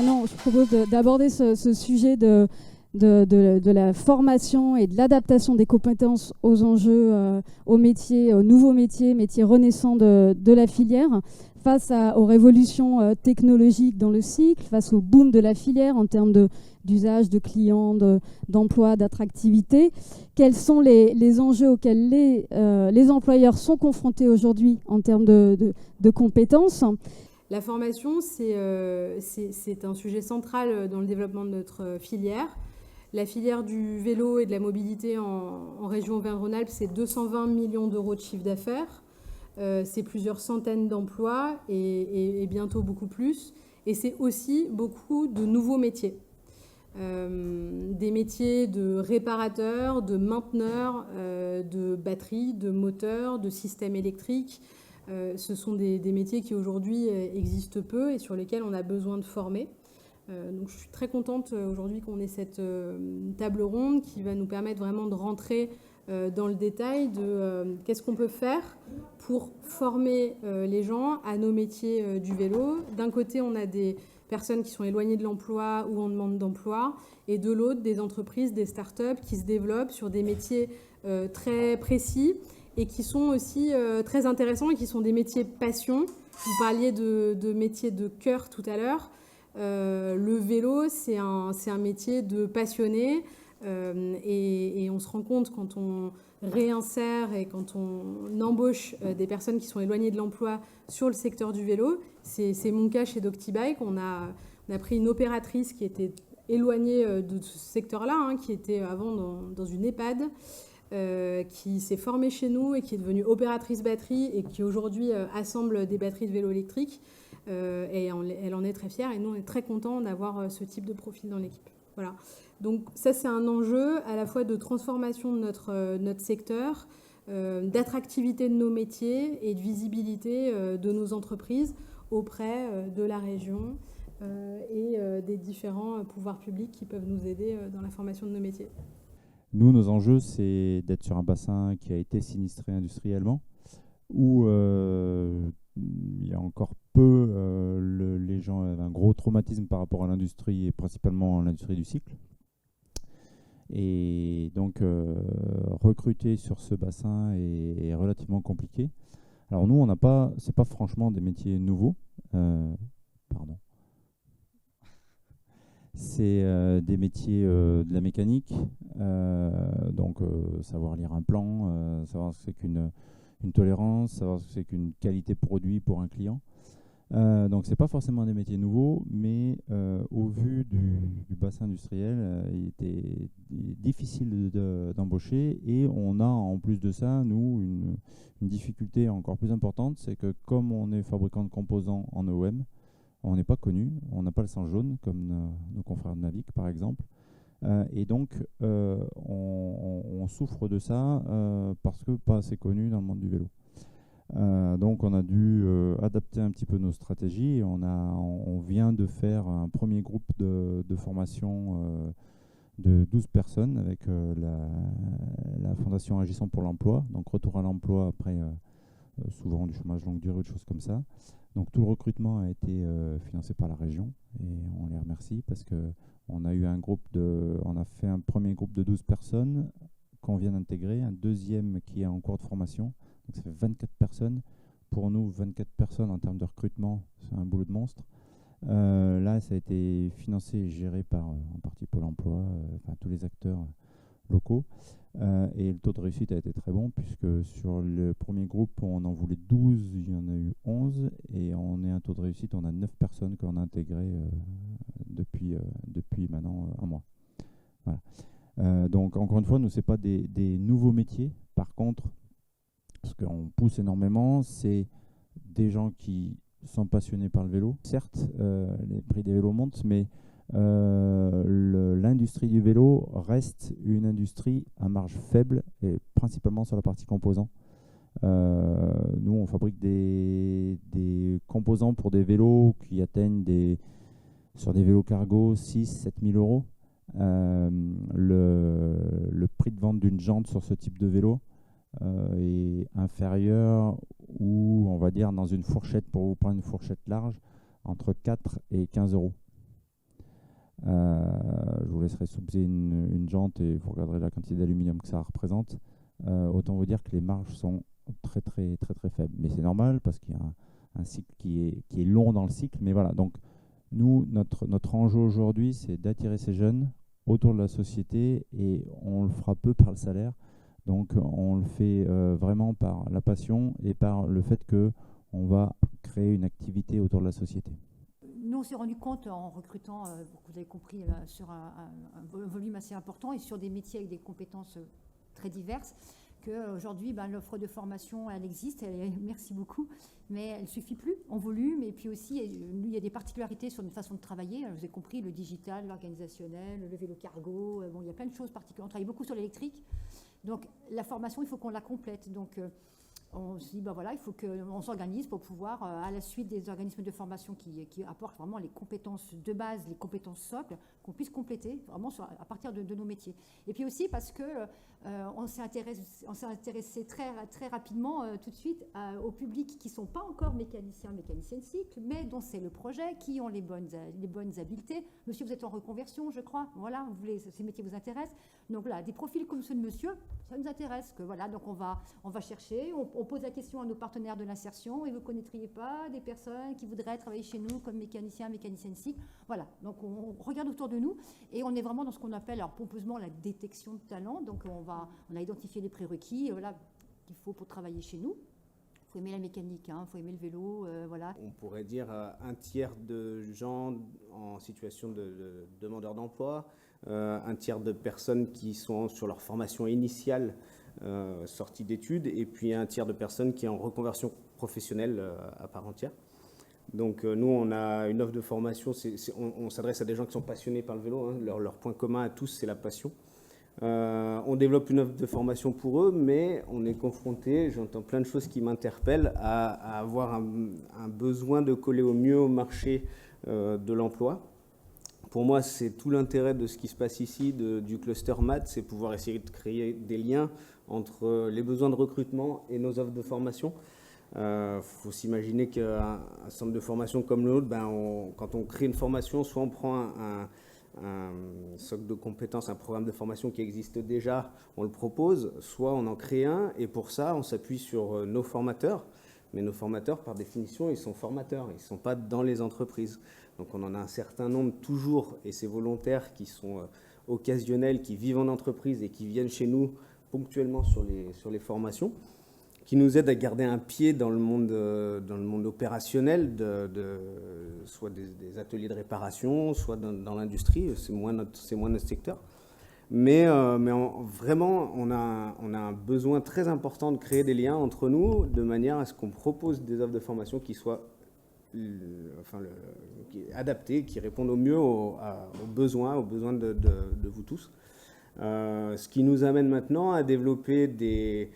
maintenant, je propose d'aborder ce sujet de la formation et de l'adaptation des compétences aux enjeux, aux métiers, aux nouveaux métiers renaissants de la filière, face aux révolutions technologiques dans le cycle, face au boom de la filière en termes d'usage, de clients, d'emploi, d'attractivité. Quels sont les enjeux auxquels les employeurs sont confrontés aujourd'hui en termes de compétences? La formation, c'est un sujet central dans le développement de notre filière. La filière du vélo et de la mobilité en région Auvergne-Rhône-Alpes, c'est 220 millions d'euros de chiffre d'affaires. C'est plusieurs centaines d'emplois et bientôt beaucoup plus. Et c'est aussi beaucoup de nouveaux métiers. Des métiers de réparateurs, de mainteneurs, de batteries, de moteurs, de systèmes électriques. Ce sont des métiers qui aujourd'hui existent peu et sur lesquels on a besoin de former. Donc je suis très contente aujourd'hui qu'on ait cette table ronde qui va nous permettre vraiment de rentrer dans le détail de qu'est-ce qu'on peut faire pour former les gens à nos métiers du vélo. D'un côté, on a des personnes qui sont éloignées de l'emploi ou en demande d'emploi, et de l'autre, des entreprises, des startups qui se développent sur des métiers très précis et qui sont aussi très intéressants et qui sont des métiers passion. Vous parliez de métiers de cœur tout à l'heure. Le vélo, c'est un métier de passionné et on se rend compte quand on réinsère et quand on embauche des personnes qui sont éloignées de l'emploi sur le secteur du vélo. C'est mon cas chez Doctibike. On a pris une opératrice qui était éloignée de ce secteur-là, qui était avant dans une EHPAD, qui s'est formée chez nous et qui est devenue opératrice batterie et qui aujourd'hui assemble des batteries de vélo électriques. Et elle en est très fière et nous on est très contents d'avoir ce type de profil dans l'équipe. Voilà. Donc ça c'est un enjeu à la fois de transformation de notre secteur, d'attractivité de nos métiers et de visibilité de nos entreprises auprès de la région et des différents pouvoirs publics qui peuvent nous aider dans la formation de nos métiers. Nous, nos enjeux, c'est d'être sur un bassin qui a été sinistré industriellement, où il y a encore peu, les gens avaient un gros traumatisme par rapport à l'industrie, et principalement à l'industrie du cycle. Et donc, recruter sur ce bassin est relativement compliqué. Alors nous, c'est pas franchement des métiers nouveaux. C'est des métiers de la mécanique, donc savoir lire un plan, savoir ce que c'est qu'une tolérance, savoir ce que c'est qu'une qualité produit pour un client. Donc c'est pas forcément des métiers nouveaux, mais au vu du bassin industriel, il était difficile d'embaucher, et on a en plus de ça, nous, une difficulté encore plus importante, c'est que comme on est fabricant de composants en OEM, on n'est pas connu, on n'a pas le sang jaune comme nos confrères de Mavic par exemple, et donc on souffre de ça parce que pas assez connu dans le monde du vélo. Donc on a dû adapter un petit peu nos stratégies. On vient de faire un premier groupe de formation de 12 personnes avec la Fondation Agissant pour l'Emploi, donc retour à l'emploi après souvent du chômage longue durée ou des choses comme ça. Donc tout le recrutement a été financé par la région et on les remercie parce qu'on a fait un premier groupe de 12 personnes qu'on vient d'intégrer, un deuxième qui est en cours de formation. Donc ça fait 24 personnes. Pour nous, 24 personnes en termes de recrutement, c'est un boulot de monstre. Là, ça a été financé et géré par en partie Pôle emploi, tous les acteurs locaux. Et le taux de réussite a été très bon puisque sur le premier groupe, on en voulait 12, il y en a eu 11. Et on a un taux de réussite, on a 9 personnes qu'on a intégrées depuis maintenant un mois. Voilà. Donc encore une fois, nous, ce n'est pas des nouveaux métiers. Par contre, ce qu'on pousse énormément, c'est des gens qui sont passionnés par le vélo. Certes, les prix des vélos montent, mais l'industrie du vélo reste une industrie à marge faible et principalement sur la partie composants. Nous, on fabrique des composants pour des vélos qui atteignent sur des vélos cargo 6 000 à 7 000 euros. Le prix de vente d'une jante sur ce type de vélo est inférieur, ou on va dire dans une fourchette, pour vous prendre une fourchette large, entre 4 et 15 euros. Je vous laisserai soupçonner une jante et vous regarderez la quantité d'aluminium que ça représente. Autant vous dire que les marges sont très faibles. Mais c'est normal parce qu'il y a un cycle qui est long dans le cycle. Mais voilà, donc nous, notre enjeu aujourd'hui, c'est d'attirer ces jeunes autour de la société et on le fera peu par le salaire. Donc on le fait vraiment par la passion et par le fait qu'on va créer une activité autour de la société. Nous, on s'est rendu compte en recrutant, vous avez compris, sur un volume assez important et sur des métiers avec des compétences très diverses, qu'aujourd'hui, l'offre de formation, elle existe, merci beaucoup, mais elle ne suffit plus en volume. Et puis aussi, il y a des particularités sur notre façon de travailler. Vous avez compris, le digital, l'organisationnel, le vélo cargo, il y a plein de choses particulières. On travaille beaucoup sur l'électrique. Donc, la formation, il faut qu'on la complète. Donc, on se dit, il faut qu'on s'organise pour pouvoir, à la suite des organismes de formation qui apportent vraiment les compétences de base, les compétences socles, qu'on puisse compléter vraiment à partir de nos métiers. Et puis aussi parce que on s'est intéressé très rapidement, tout de suite, au public qui ne sont pas encore mécaniciens, mécaniciennes cycle, mais dont c'est le projet, qui ont les bonnes habiletés. Monsieur, vous êtes en reconversion, je crois. Voilà, ces métiers vous intéressent. Donc voilà, des profils comme ceux de monsieur, ça nous intéresse. Donc on va chercher, on pose la question à nos partenaires de l'insertion, et vous ne connaîtriez pas des personnes qui voudraient travailler chez nous comme mécaniciens, mécaniciennes cycle. Voilà, donc on regarde autour de nous et on est vraiment dans ce qu'on appelle alors pompeusement la détection de talent. Donc on a identifié les prérequis qu'il faut pour travailler chez nous. Il faut aimer la mécanique, il faut aimer le vélo, voilà. On pourrait dire un tiers de gens en situation de demandeurs d'emploi, un tiers de personnes qui sont sur leur formation initiale, sortie d'études, et puis un tiers de personnes qui sont en reconversion professionnelle à part entière. Donc nous, on a une offre de formation, on s'adresse à des gens qui sont passionnés par le vélo, leur point commun à tous, c'est la passion. On développe une offre de formation pour eux, mais on est confronté, j'entends plein de choses qui m'interpellent, à avoir un besoin de coller au mieux au marché de l'emploi. Pour moi, c'est tout l'intérêt de ce qui se passe ici, du cluster MAT, c'est pouvoir essayer de créer des liens entre les besoins de recrutement et nos offres de formation. Faut s'imaginer qu'un centre de formation comme le nôtre, quand on crée une formation, soit on prend un socle de compétences, un programme de formation qui existe déjà, on le propose, soit on en crée un, et pour ça, on s'appuie sur nos formateurs. Mais nos formateurs, par définition, ils sont formateurs, ils ne sont pas dans les entreprises. Donc on en a un certain nombre toujours, et ces volontaires qui sont occasionnels, qui vivent en entreprise et qui viennent chez nous ponctuellement sur les formations, qui nous aident à garder un pied dans le monde opérationnel, soit des ateliers de réparation, soit dans l'industrie. C'est moins notre secteur. Mais vraiment, on a un besoin très important de créer des liens entre nous, de manière à ce qu'on propose des offres de formation qui soient adaptées, qui répondent au mieux aux besoins de vous tous. Ce qui nous amène maintenant à développer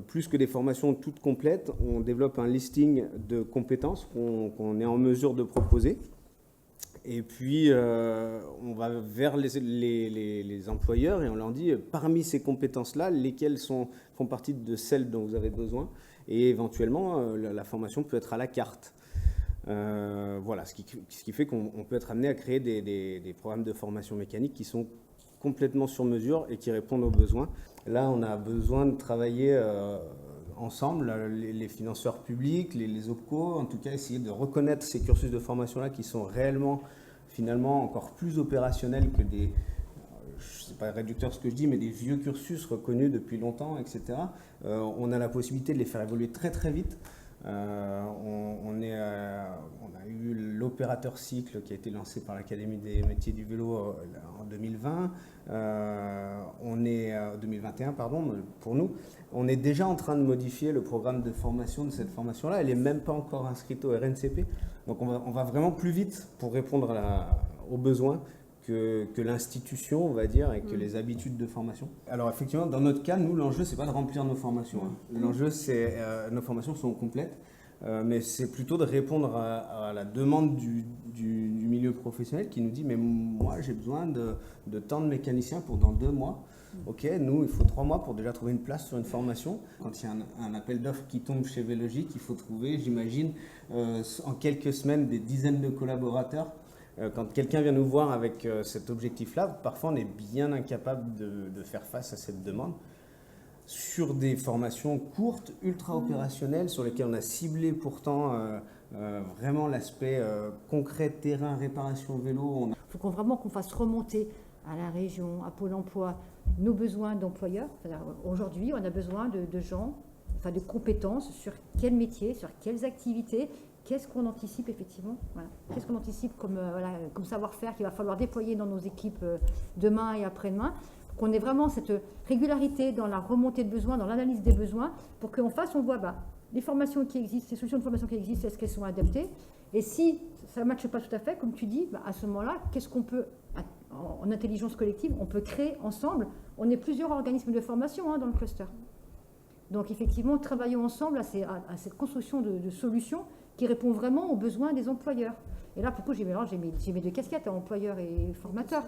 plus que des formations toutes complètes, on développe un listing de compétences qu'on est en mesure de proposer. Et puis, on va vers les employeurs et on leur dit, parmi ces compétences-là, lesquelles font partie de celles dont vous avez besoin. Et éventuellement, la formation peut être à la carte. Voilà, ce qui fait qu'on peut être amené à créer des programmes de formation mécanique qui sont complètement sur mesure et qui répondent aux besoins. Là, on a besoin de travailler ensemble, les financeurs publics, les OPCO, en tout cas essayer de reconnaître ces cursus de formation-là qui sont réellement, finalement, encore plus opérationnels que c'est pas réducteur ce que je dis, mais des vieux cursus reconnus depuis longtemps, etc. On a la possibilité de les faire évoluer très très vite. On a eu l'opérateur cycle qui a été lancé par l'Académie des métiers du vélo en 2020. 2021, pardon, pour nous. On est déjà en train de modifier le programme de formation de cette formation-là. Elle n'est même pas encore inscrite au RNCP. Donc on va vraiment plus vite pour répondre aux besoins que l'institution, on va dire, et que les habitudes de formation. Alors effectivement, dans notre cas, nous, l'enjeu, c'est pas de remplir nos formations. L'enjeu, c'est nos formations sont complètes, mais c'est plutôt de répondre à la demande du milieu professionnel qui nous dit, mais moi, j'ai besoin de tant de mécaniciens pour dans 2 mois. Ok, nous, il faut 3 mois pour déjà trouver une place sur une formation. Quand il y a un appel d'offres qui tombe chez Vélogique, il faut trouver, j'imagine, en quelques semaines, des dizaines de collaborateurs Quand quelqu'un vient nous voir avec cet objectif-là, parfois on est bien incapable de faire face à cette demande. Sur des formations courtes, ultra opérationnelles, sur lesquelles on a ciblé pourtant vraiment l'aspect concret, terrain, réparation vélo. Il faut vraiment qu'on fasse remonter à la région, à Pôle emploi, nos besoins d'employeurs. Aujourd'hui, on a besoin de gens, enfin de compétences sur quel métier, sur quelles activités, qu'est-ce qu'on anticipe effectivement, voilà. Qu'est-ce qu'on anticipe comme savoir-faire qu'il va falloir déployer dans nos équipes demain et après-demain, pour qu'on ait vraiment cette régularité dans la remontée de besoins, dans l'analyse des besoins, pour qu'on voit les formations qui existent, les solutions de formation qui existent, est-ce qu'elles sont adaptées, et si ça ne matche pas tout à fait, comme tu dis, à ce moment-là, qu'est-ce qu'on peut, en intelligence collective, on peut créer ensemble. On est plusieurs organismes de formation dans le cluster. Donc effectivement, travaillons ensemble à cette construction de solutions qui répond vraiment aux besoins des employeurs. Et là, pour le coup, j'ai mes deux casquettes, employeur et formateur.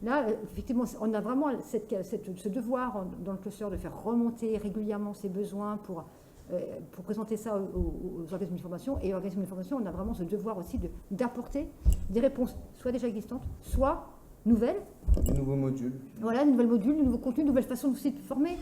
Là, effectivement, on a vraiment ce devoir dans le cluster de faire remonter régulièrement ces besoins pour présenter ça aux organismes de formation. Et aux organismes de formation, on a vraiment ce devoir aussi d'apporter des réponses, soit déjà existantes, soit nouvelles. Des nouveaux modules. Voilà, des nouveaux modules, de nouveaux contenus, de nouvelles façons aussi de former.